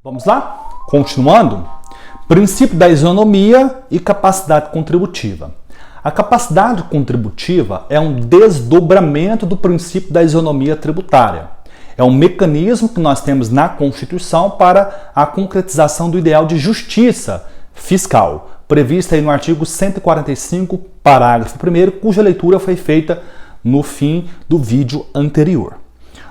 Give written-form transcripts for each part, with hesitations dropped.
Vamos lá? Continuando. Princípio da isonomia e capacidade contributiva. A capacidade contributiva é um desdobramento do princípio da isonomia tributária. É um mecanismo que nós temos na Constituição para a concretização do ideal de justiça fiscal, previsto aí no artigo 145, parágrafo 1º, cuja leitura foi feita no fim do vídeo anterior.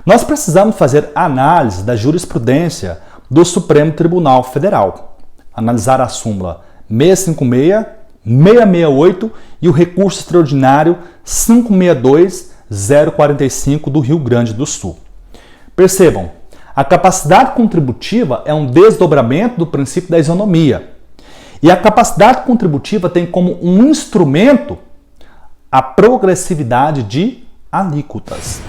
Nós precisamos fazer análise da jurisprudência do Supremo Tribunal Federal, analisar a súmula 656, 668 e o recurso extraordinário 562-045 do Rio Grande do Sul. Percebam, a capacidade contributiva é um desdobramento do princípio da isonomia. E a capacidade contributiva tem como um instrumento a progressividade de alíquotas.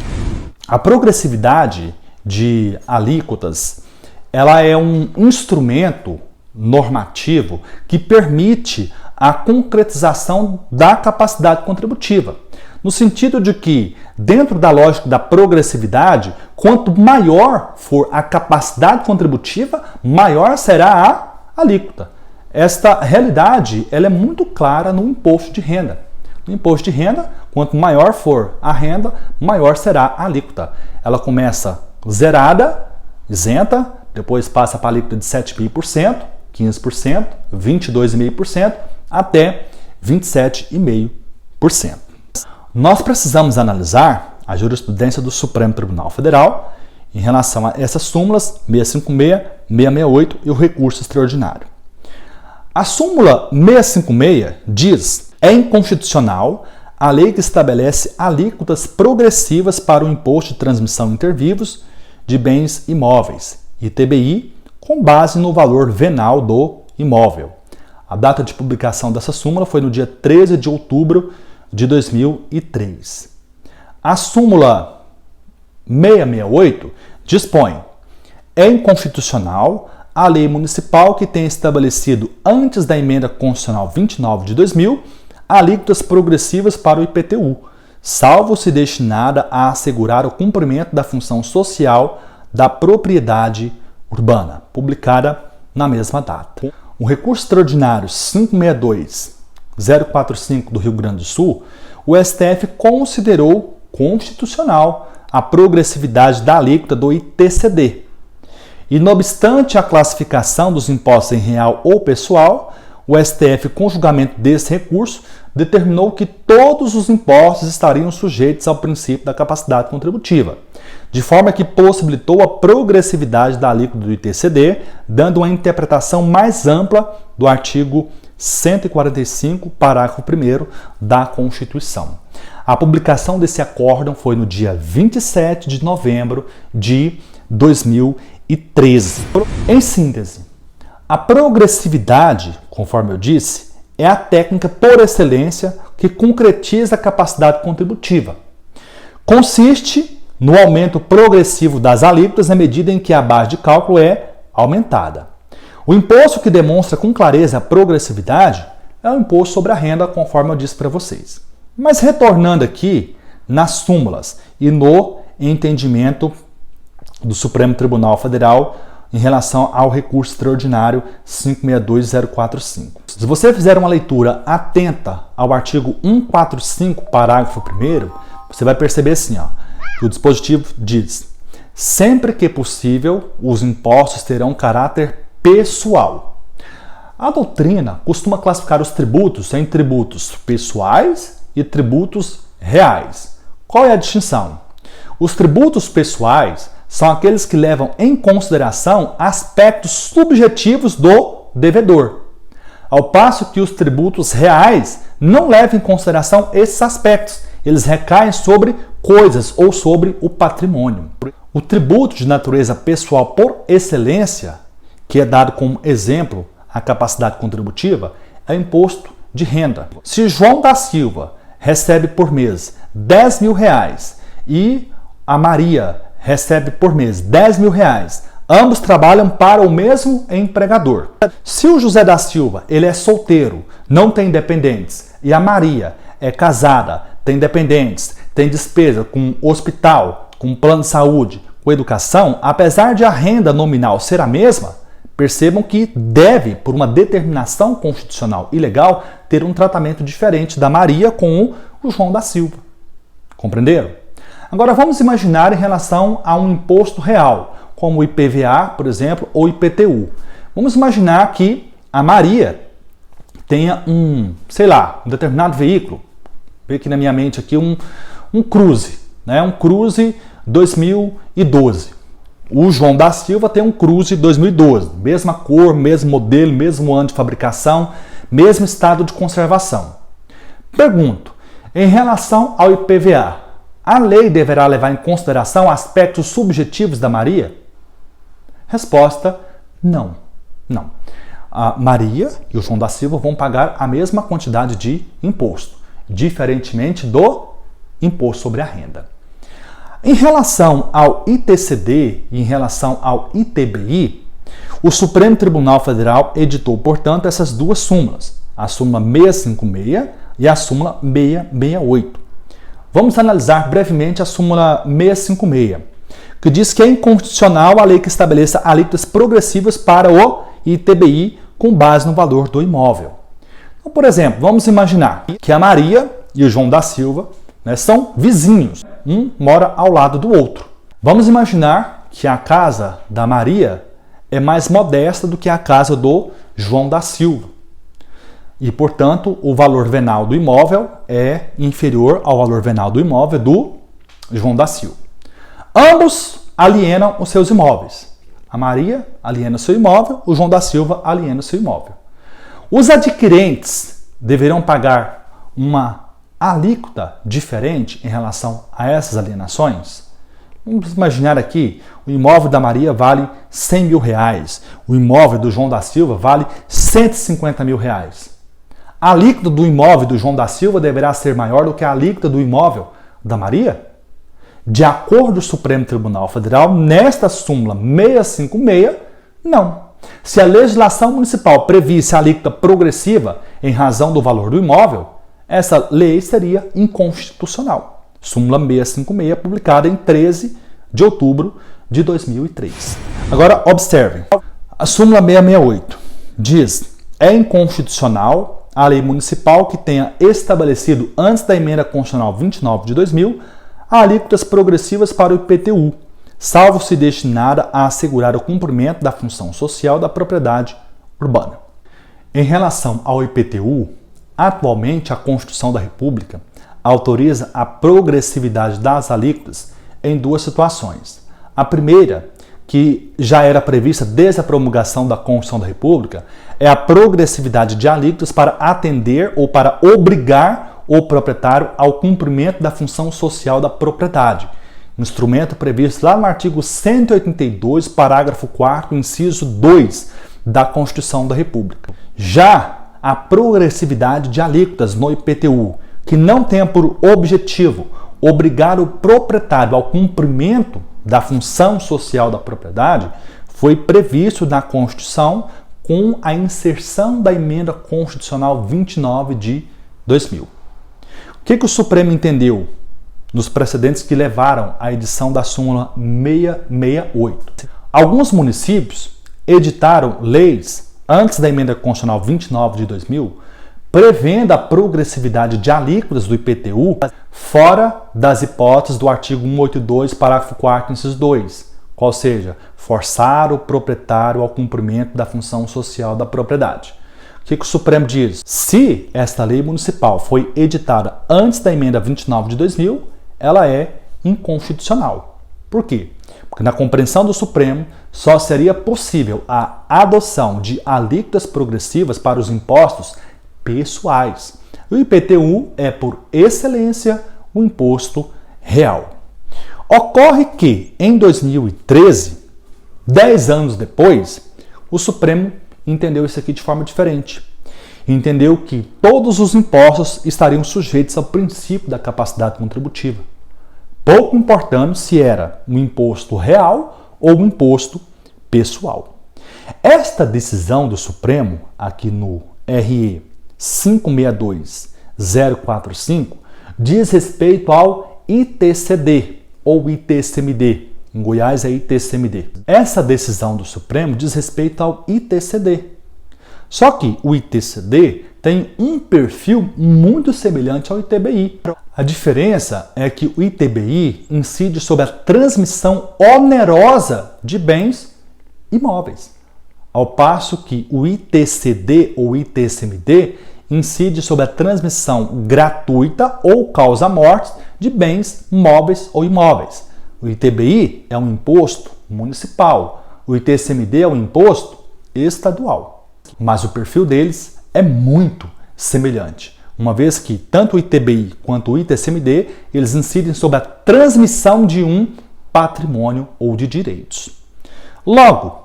A progressividade de alíquotas, ela é um instrumento normativo que permite a concretização da capacidade contributiva. No sentido de que, dentro da lógica da progressividade, quanto maior for a capacidade contributiva, maior será a alíquota. Esta realidade ela é muito clara no imposto de renda. No imposto de renda, quanto maior for a renda, maior será a alíquota. Ela começa zerada, isenta, depois passa para a alíquota de 7,5%, 15%, 22,5% até 27,5%. Nós precisamos analisar a jurisprudência do Supremo Tribunal Federal em relação a essas súmulas 656, 668 e o recurso extraordinário. A súmula 656 diz: é inconstitucional a lei que estabelece alíquotas progressivas para o imposto de transmissão inter vivos de bens imóveis, ITBI, com base no valor venal do imóvel. A data de publicação dessa súmula foi no dia 13 de outubro de 2003. A súmula 668 dispõe: é inconstitucional a lei municipal que tenha estabelecido, antes da emenda constitucional 29 de 2000, alíquotas progressivas para o IPTU, salvo se destinada a assegurar o cumprimento da função social da propriedade urbana, publicada na mesma data. O recurso extraordinário 562-045 do Rio Grande do Sul, o STF considerou constitucional a progressividade da alíquota do ITCD. E, não obstante a classificação dos impostos em real ou pessoal, o STF, com julgamento desse recurso, determinou que todos os impostos estariam sujeitos ao princípio da capacidade contributiva, de forma que possibilitou a progressividade da alíquota do ITCD, dando uma interpretação mais ampla do artigo 145, parágrafo 1º da Constituição. A publicação desse acórdão foi no dia 27 de novembro de 2013. Em síntese, a progressividade, conforme eu disse, é a técnica por excelência que concretiza a capacidade contributiva. Consiste no aumento progressivo das alíquotas na medida em que a base de cálculo é aumentada. O imposto que demonstra com clareza a progressividade é o imposto sobre a renda, conforme eu disse para vocês. Mas retornando aqui nas súmulas e no entendimento do Supremo Tribunal Federal em relação ao recurso extraordinário 562-045. Se você fizer uma leitura atenta ao artigo 145, parágrafo 1º, você vai perceber assim, que o dispositivo diz: sempre que possível, os impostos terão caráter pessoal. A doutrina costuma classificar os tributos em tributos pessoais e tributos reais. Qual é a distinção? Os tributos pessoais são aqueles que levam em consideração aspectos subjetivos do devedor, ao passo que os tributos reais não levam em consideração esses aspectos. Eles recaem sobre coisas ou sobre o patrimônio. O tributo de natureza pessoal por excelência, que é dado como exemplo à capacidade contributiva, é o imposto de renda. Se João da Silva recebe por mês R$10.000 e a Maria recebe por mês R$10.000, ambos trabalham para o mesmo empregador. Se o José da Silva ele é solteiro, não tem dependentes, e a Maria é casada, tem dependentes, tem despesa com hospital, com plano de saúde, com educação, apesar de a renda nominal ser a mesma, Percebam que deve, por uma determinação constitucional e legal, ter um tratamento diferente da Maria com o João da Silva. Compreenderam? Agora vamos imaginar em relação a um imposto real, como o IPVA, por exemplo, ou IPTU. Vamos imaginar que a Maria tenha um determinado veículo. Vê aqui na minha mente aqui um Cruze, né? Um Cruze 2012. O João da Silva tem um Cruze 2012, mesma cor, mesmo modelo, mesmo ano de fabricação, mesmo estado de conservação. Pergunto, em relação ao IPVA, a lei deverá levar em consideração aspectos subjetivos da Maria? Resposta, não. Não. A Maria e o João da Silva vão pagar a mesma quantidade de imposto, diferentemente do imposto sobre a renda. Em relação ao ITCD e em relação ao ITBI, o Supremo Tribunal Federal editou, portanto, essas duas súmulas, a súmula 656 e a súmula 668. Vamos analisar brevemente a súmula 656, que diz que é inconstitucional a lei que estabeleça alíquotas progressivas para o ITBI com base no valor do imóvel. Então, por exemplo, vamos imaginar que a Maria e o João da Silva, né, são vizinhos. Um mora ao lado do outro. Vamos imaginar que a casa da Maria é mais modesta do que a casa do João da Silva. E, portanto, o valor venal do imóvel é inferior ao valor venal do imóvel do João da Silva. Ambos alienam os seus imóveis. A Maria aliena seu imóvel, o João da Silva aliena o seu imóvel. Os adquirentes deverão pagar uma alíquota diferente em relação a essas alienações? Vamos imaginar aqui, o imóvel da Maria vale 100 mil reais, o imóvel do João da Silva vale 150 mil reais. A alíquota do imóvel do João da Silva deverá ser maior do que a alíquota do imóvel da Maria? De acordo com o Supremo Tribunal Federal, nesta súmula 656, não. Se a legislação municipal previsse a alíquota progressiva em razão do valor do imóvel, essa lei seria inconstitucional. Súmula 656, publicada em 13 de outubro de 2003. Agora, observem. A súmula 668 diz: é inconstitucional a lei municipal que tenha estabelecido, antes da emenda constitucional 29 de 2000, alíquotas progressivas para o IPTU, salvo se destinada a assegurar o cumprimento da função social da propriedade urbana. Em relação ao IPTU, atualmente, a Constituição da República autoriza a progressividade das alíquotas em duas situações. A primeira, que já era prevista desde a promulgação da Constituição da República, é a progressividade de alíquotas para atender ou para obrigar o proprietário ao cumprimento da função social da propriedade, instrumento previsto lá no artigo 182, parágrafo 4º, inciso 2 da Constituição da República. Já a progressividade de alíquotas no IPTU, que não tenha por objetivo obrigar o proprietário ao cumprimento da função social da propriedade, foi previsto na Constituição com a inserção da emenda constitucional 29 de 2000. O que o Supremo entendeu nos precedentes que levaram à edição da súmula 668? Alguns municípios editaram leis antes da emenda constitucional 29 de 2000, prevendo a progressividade de alíquotas do IPTU fora das hipóteses do artigo 182, parágrafo 4º, inciso 2, qual seja, forçar o proprietário ao cumprimento da função social da propriedade. O que o Supremo diz? Se esta lei municipal foi editada antes da emenda 29 de 2000, ela é inconstitucional. Por quê? Porque na compreensão do Supremo só seria possível a adoção de alíquotas progressivas para os impostos pessoais. O IPTU é, por excelência, um imposto real. Ocorre que, em 2013, 10 anos depois, o Supremo entendeu isso aqui de forma diferente. Entendeu que todos os impostos estariam sujeitos ao princípio da capacidade contributiva, pouco importando se era um imposto real ou um imposto pessoal. Esta decisão do Supremo, aqui no RE 562045, diz respeito ao ITCD ou ITCMD, Em Goiás é ITCMD. Essa decisão do Supremo diz respeito ao ITCD. Só que o ITCD tem um perfil muito semelhante ao ITBI. A diferença é que o ITBI incide sobre a transmissão onerosa de bens imóveis, ao passo que o ITCD ou ITCMD incide sobre a transmissão gratuita ou causa-morte de bens móveis ou imóveis. O ITBI é um imposto municipal, o ITCMD é um imposto estadual. Mas o perfil deles é muito semelhante, uma vez que tanto o ITBI quanto o ITCMD, eles incidem sobre a transmissão de um patrimônio ou de direitos. Logo,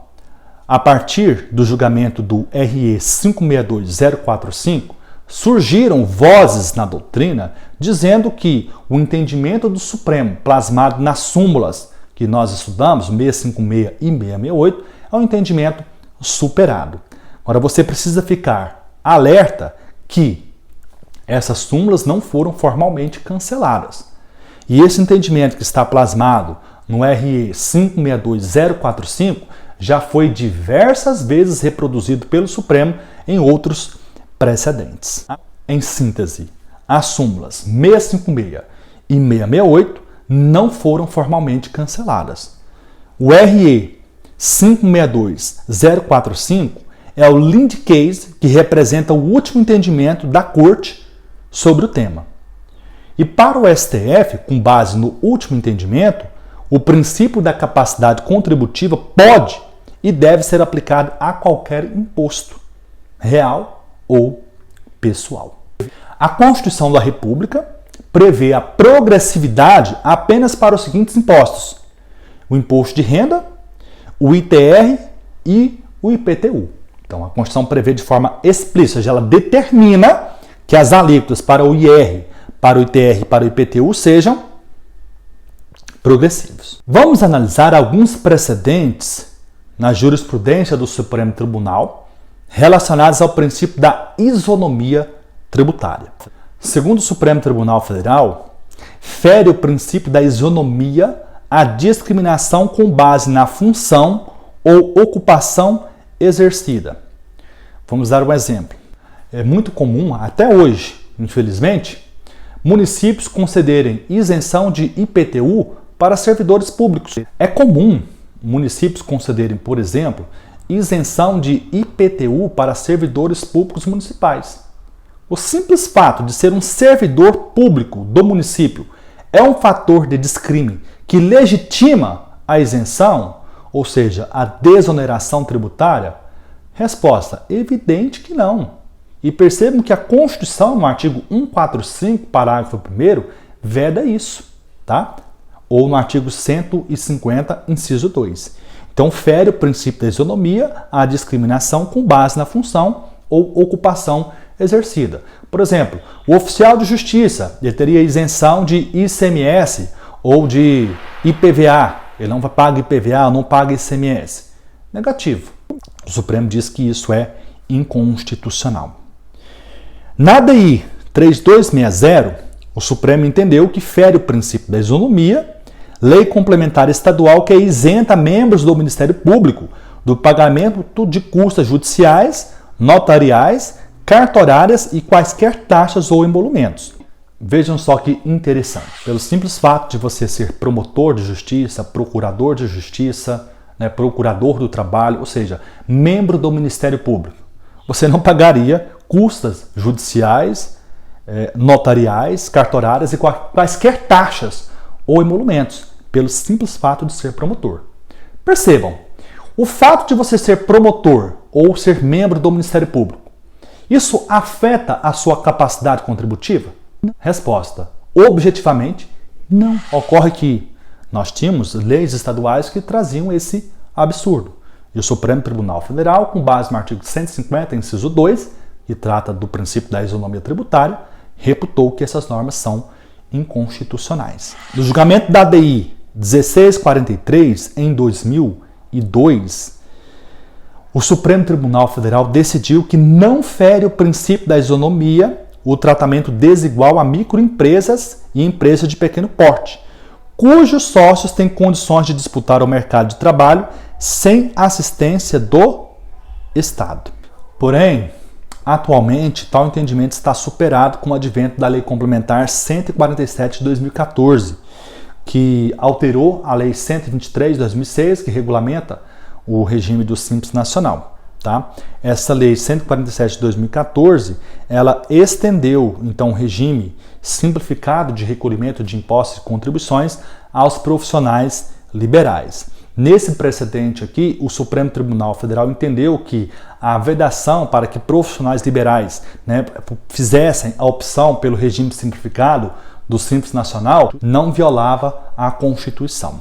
a partir do julgamento do RE 562045, surgiram vozes na doutrina dizendo que o entendimento do Supremo, plasmado nas súmulas que nós estudamos, 656 e 668, é um entendimento superado. Agora você precisa ficar alerta que essas súmulas não foram formalmente canceladas. E esse entendimento que está plasmado no RE 562045 já foi diversas vezes reproduzido pelo Supremo em outros precedentes. Em síntese, as súmulas 656 e 668 não foram formalmente canceladas. O RE 562045 é o lead case que representa o último entendimento da Corte sobre o tema. E para o STF, com base no último entendimento, o princípio da capacidade contributiva pode e deve ser aplicado a qualquer imposto, real ou pessoal. A Constituição da República prevê a progressividade apenas para os seguintes impostos: o imposto de renda, o ITR e o IPTU. Então, a Constituição prevê de forma explícita, ela determina que as alíquotas para o IR, para o ITR e para o IPTU sejam progressivos. Vamos analisar alguns precedentes na jurisprudência do Supremo Tribunal relacionados ao princípio da isonomia tributária. Segundo o Supremo Tribunal Federal, fere o princípio da isonomia a discriminação com base na função ou ocupação exercida. Vamos dar um exemplo. É muito comum, até hoje, infelizmente, municípios concederem isenção de IPTU para servidores públicos. É comum municípios concederem, por exemplo, isenção de IPTU para servidores públicos municipais. O simples fato de ser um servidor público do município é um fator de descrime que legitima a isenção, ou seja, a desoneração tributária? Resposta: evidente que não. E percebam que a Constituição, no artigo 145, parágrafo 1º, veda isso, tá? Ou no artigo 150, inciso 2. Então, fere o princípio da isonomia à discriminação com base na função ou ocupação exercida. Por exemplo, o oficial de justiça, ele teria isenção de ICMS ou de IPVA. Ele não paga IPVA, não paga ICMS. Negativo. O Supremo diz que isso é inconstitucional. Na ADI 3260, o Supremo entendeu que fere o princípio da isonomia, lei complementar estadual que é isenta membros do Ministério Público do pagamento de custas judiciais, notariais, cartorárias e quaisquer taxas ou emolumentos. Vejam só que interessante. Pelo simples fato de você ser promotor de justiça, procurador de justiça, procurador do trabalho, ou seja, membro do Ministério Público, você não pagaria custas judiciais, notariais, cartorárias e quaisquer taxas ou emolumentos, pelo simples fato de ser promotor. Percebam, o fato de você ser promotor ou ser membro do Ministério Público, isso afeta a sua capacidade contributiva? Resposta: objetivamente, não. Ocorre que nós tínhamos leis estaduais que traziam esse absurdo. E o Supremo Tribunal Federal, com base no artigo 150, inciso 2, que trata do princípio da isonomia tributária, reputou que essas normas são inconstitucionais. No julgamento da ADI 1643, em 2002, o Supremo Tribunal Federal decidiu que não fere o princípio da isonomia o tratamento desigual a microempresas e empresas de pequeno porte, cujos sócios têm condições de disputar o mercado de trabalho sem assistência do Estado. Porém, atualmente, tal entendimento está superado com o advento da Lei Complementar 147 de 2014, que alterou a Lei 123 de 2006, que regulamenta o regime do Simples Nacional. Tá? Essa Lei 147 de 2014, ela estendeu, então, o regime simplificado de recolhimento de impostos e contribuições aos profissionais liberais. Nesse precedente aqui, o Supremo Tribunal Federal entendeu que a vedação para que profissionais liberais, fizessem a opção pelo regime simplificado do Simples Nacional não violava a Constituição.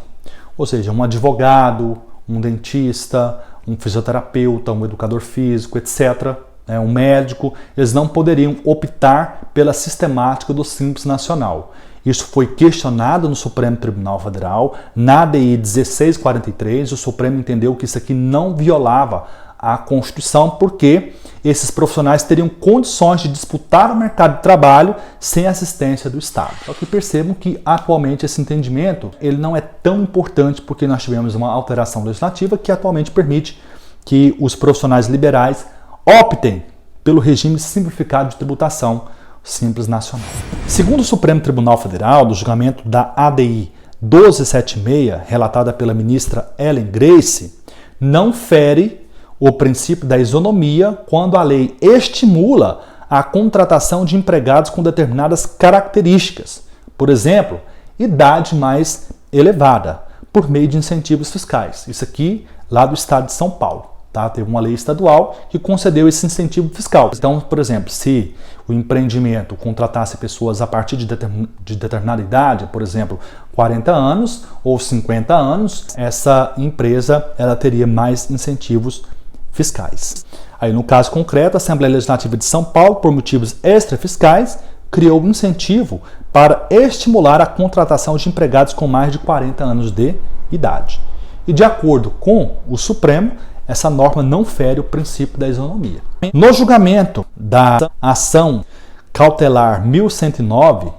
Ou seja, um advogado, um dentista, um fisioterapeuta, um educador físico, etc., um médico, eles não poderiam optar pela sistemática do Simples Nacional. Isso foi questionado no Supremo Tribunal Federal, na ADI 1643, o Supremo entendeu que isso aqui não violava a Constituição, porque esses profissionais teriam condições de disputar o mercado de trabalho sem assistência do Estado. Só que percebam que atualmente esse entendimento ele não é tão importante, porque nós tivemos uma alteração legislativa que atualmente permite que os profissionais liberais optem pelo regime simplificado de tributação Simples Nacional. Segundo o Supremo Tribunal Federal, do julgamento da ADI 1276, relatada pela ministra Ellen Grace, não fere o princípio da isonomia quando a lei estimula a contratação de empregados com determinadas características, por exemplo, idade mais elevada, por meio de incentivos fiscais. Isso aqui lá do estado de São Paulo. Tá? Teve uma lei estadual que concedeu esse incentivo fiscal. Então, por exemplo, se o empreendimento contratasse pessoas a partir de determinada idade, por exemplo, 40 anos ou 50 anos, essa empresa ela teria mais incentivos fiscais. Aí, no caso concreto, a Assembleia Legislativa de São Paulo, por motivos extrafiscais, criou um incentivo para estimular a contratação de empregados com mais de 40 anos de idade. E de acordo com o Supremo, essa norma não fere o princípio da isonomia. No julgamento da ação cautelar 1109,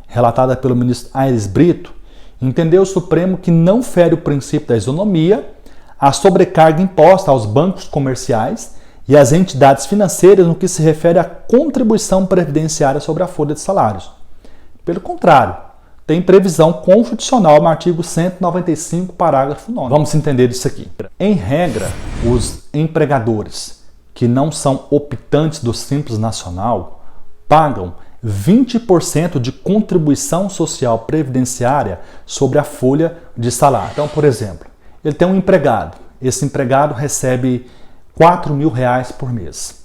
relatada pelo ministro Aires Brito, entendeu o Supremo que não fere o princípio da isonomia a sobrecarga imposta aos bancos comerciais e às entidades financeiras no que se refere à contribuição previdenciária sobre a folha de salários. Pelo contrário, tem previsão constitucional no artigo 195, parágrafo 9. Vamos entender isso aqui. Em regra, os empregadores que não são optantes do Simples Nacional pagam 20% de contribuição social previdenciária sobre a folha de salário. Então, por exemplo, ele tem um empregado. Esse empregado recebe R$4.000 por mês.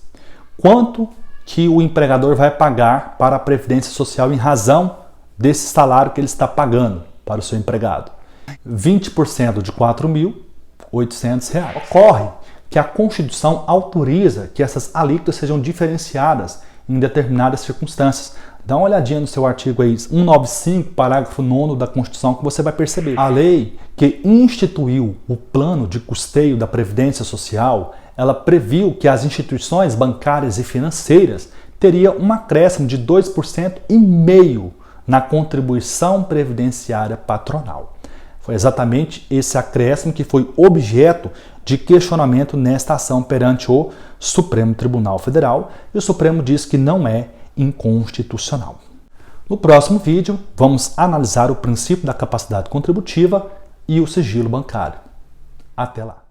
Quanto que o empregador vai pagar para a Previdência Social em razão desse salário que ele está pagando para o seu empregado? 20% de R$4.800. Ocorre que a Constituição autoriza que essas alíquotas sejam diferenciadas em determinadas circunstâncias. Dá uma olhadinha no seu artigo aí, 195, parágrafo 9º da Constituição, que você vai perceber. A lei que instituiu o plano de custeio da Previdência Social, ela previu que as instituições bancárias e financeiras teriam um acréscimo de 2,5% na contribuição previdenciária patronal. Foi exatamente esse acréscimo que foi objeto de questionamento nesta ação perante o Supremo Tribunal Federal, e o Supremo diz que não é inconstitucional. No próximo vídeo, vamos analisar o princípio da capacidade contributiva e o sigilo bancário. Até lá!